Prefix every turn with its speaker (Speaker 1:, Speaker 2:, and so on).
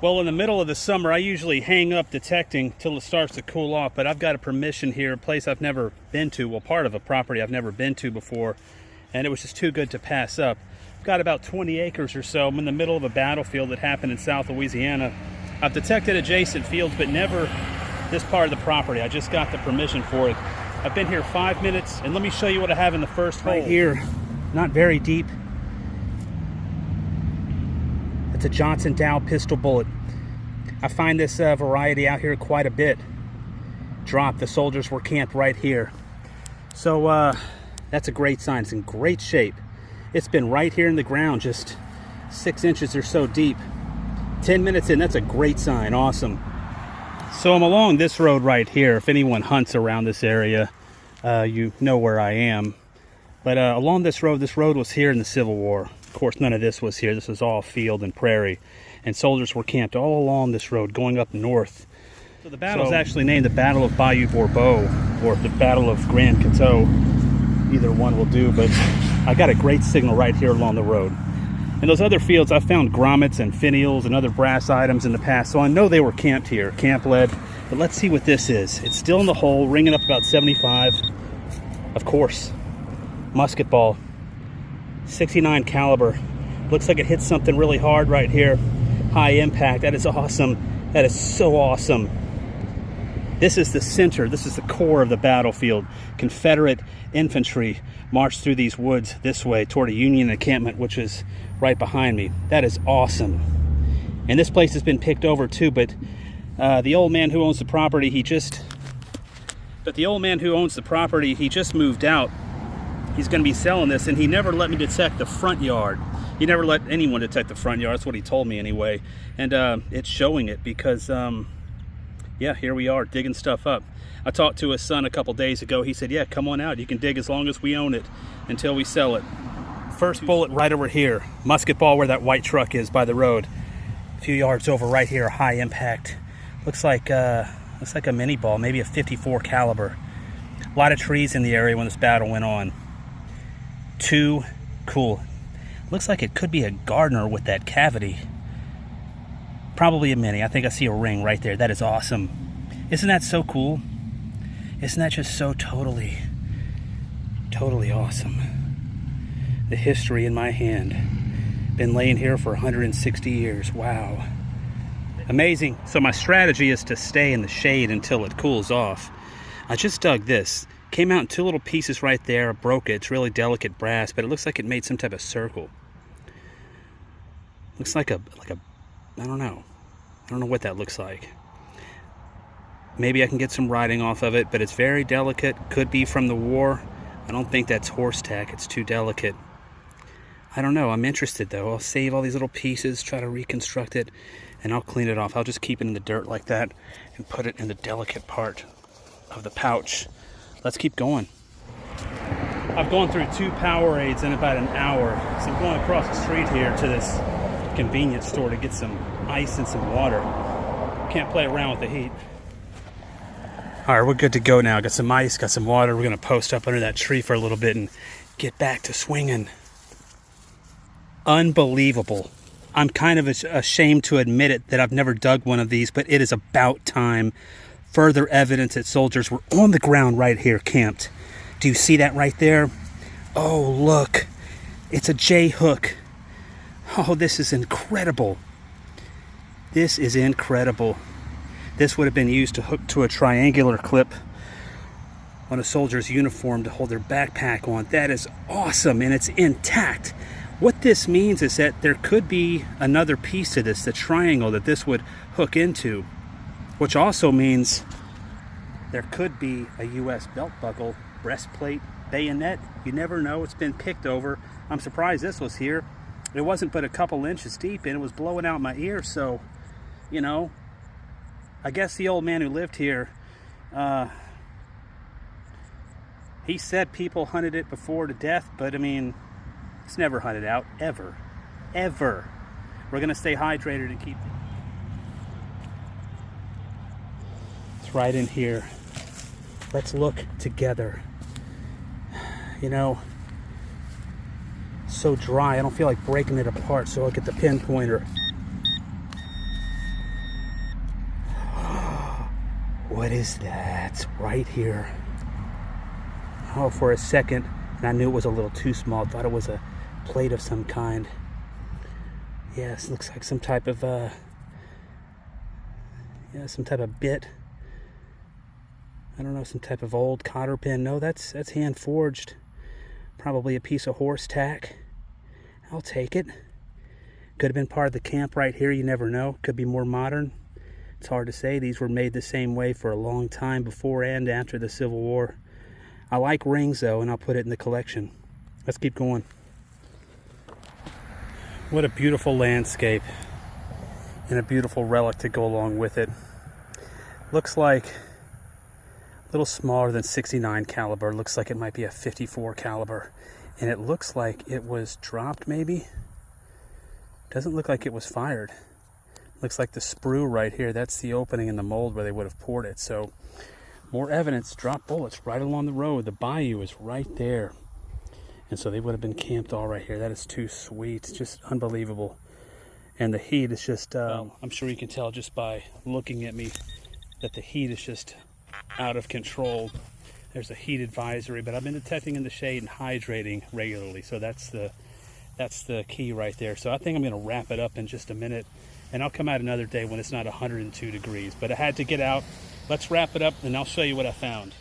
Speaker 1: Well, in the middle of the summer, I usually hang up detecting till it starts to cool off, but I've got a permission here, a place I've never been to, well, part of a property I've never been to before, and it was just too good to pass up. I've got about 20 acres or so. I'm in the middle of a battlefield that happened in South Louisiana. I've detected adjacent fields, but never this part of the property. I just got the permission for it. I've been here 5 minutes, and let me show you what I have in the first hole. Right here, not very deep. It's a Johnson Dow pistol bullet. I find this variety out here quite a bit. The soldiers were camped right here. So that's a great sign. It's in great shape. It's been right here in the ground, just 6 inches or so deep. 10 minutes in, that's a great sign. Awesome. So I'm along this road right here. If anyone hunts around this area, you know where I am. But along this road was here in the Civil War. Of course, none of this was here. This was all field and prairie. And soldiers were camped all along this road going up north. So the battle is actually named the Battle of Bayou Bourbeau, or the Battle of Grand Coteau. Either one will do, but I got a great signal right here along the road. In those other fields, I found grommets and finials and other brass items in the past, so I know they were camped here, camp lead. But let's see what this is. It's still in the hole, ringing up about 75. Of course, musket ball. 69 caliber. Looks like it hit something really hard right here. High impact. That is awesome. That is so awesome. This is the center. This is the core of the battlefield. Confederate infantry marched through these woods this way toward a Union encampment, which is right behind me. That is awesome. And this place has been picked over too, but the old man who owns the property, he just moved out. He's going to be selling this, and he never let me detect the front yard. He never let anyone detect the front yard. That's what he told me anyway. And it's showing it because, yeah, here we are digging stuff up. I talked to his son a couple days ago. He said, yeah, come on out. You can dig as long as we own it until we sell it. First bullet right over here. Musket ball where that white truck is by the road. A few yards over right here, high impact. Looks like a mini ball, maybe a 54 caliber. A lot of trees in the area when this battle went on. Too cool. Looks like it could be a Gardner with that cavity. Probably a mini. I think I see a ring right there. That is awesome. Isn't that so cool? Isn't that just so totally awesome? The history in my hand. Been laying here for 160 years. Wow. Amazing. So my strategy is to stay in the shade until it cools off. I just dug this. Came out in two little pieces right there. I broke it. It's really delicate brass, but it looks like it made some type of circle. Looks like a I don't know. I don't know what that looks like. Maybe I can get some writing off of it, but it's very delicate. Could be from the war. I don't think that's horse tack. It's too delicate. I don't know. I'm interested though. I'll save all these little pieces, try to reconstruct it, and I'll clean it off. I'll just keep it in the dirt like that and put it in the delicate part of the pouch. Let's keep going. I've gone through 2 Powerades in about an hour. So I'm going across the street here to this convenience store to get some ice and some water. Can't play around with the heat. All right, we're good to go now. Got some ice, got some water. We're gonna post up under that tree for a little bit and get back to swinging. Unbelievable. I'm kind of ashamed to admit it that I've never dug one of these, but it is about time. Further evidence that soldiers were on the ground right here camped. Do you see that right there? Oh, look. It's a J-hook. Oh, this is incredible. This is incredible. This would have been used to hook to a triangular clip on a soldier's uniform to hold their backpack on. That is awesome, and it's intact. What this means is that there could be another piece to this, the triangle that this would hook into. Which also means there could be a U.S. belt buckle, breastplate, bayonet. You never know. It's been picked over. I'm surprised this was here. It wasn't but a couple inches deep, and it was blowing out my ear. So, you know, I guess the old man who lived here, he said people hunted it before to death, but I mean, it's never hunted out, ever. Ever. We're going to stay hydrated and keep... right in here. Let's look together. You know, so dry. I don't feel like breaking it apart, so I'll get the pinpointer. What is that? Right here. Oh, for a second, and I knew it was a little too small. I thought it was a plate of some kind. Yes, looks like some type of some type of bit. I don't know, some type of old cotter pin. No, that's hand forged. Probably a piece of horse tack. I'll take it. Could have been part of the camp right here, you never know. Could be more modern. It's hard to say. These were made the same way for a long time before and after the Civil War. I like rings though, and I'll put it in the collection. Let's keep going. What a beautiful landscape, and a beautiful relic to go along with it. Looks like a little smaller than 69 caliber. Looks like it might be a 54 caliber. And it looks like it was dropped maybe. Doesn't look like it was fired. Looks like the sprue right here, that's the opening in the mold where they would have poured it. So more evidence, drop bullets right along the road. The bayou is right there. And so they would have been camped all right here. That is too sweet. It's just unbelievable. And the heat is just, I'm sure you can tell just by looking at me that the heat is just out of control. There's a heat advisory, but I've been detecting in the shade and hydrating regularly. So that's the key right there. So I think I'm going to wrap it up in just a minute, and I'll come out another day when it's not 102 degrees. But I had to get out. Let's wrap it up, and I'll show you what I found.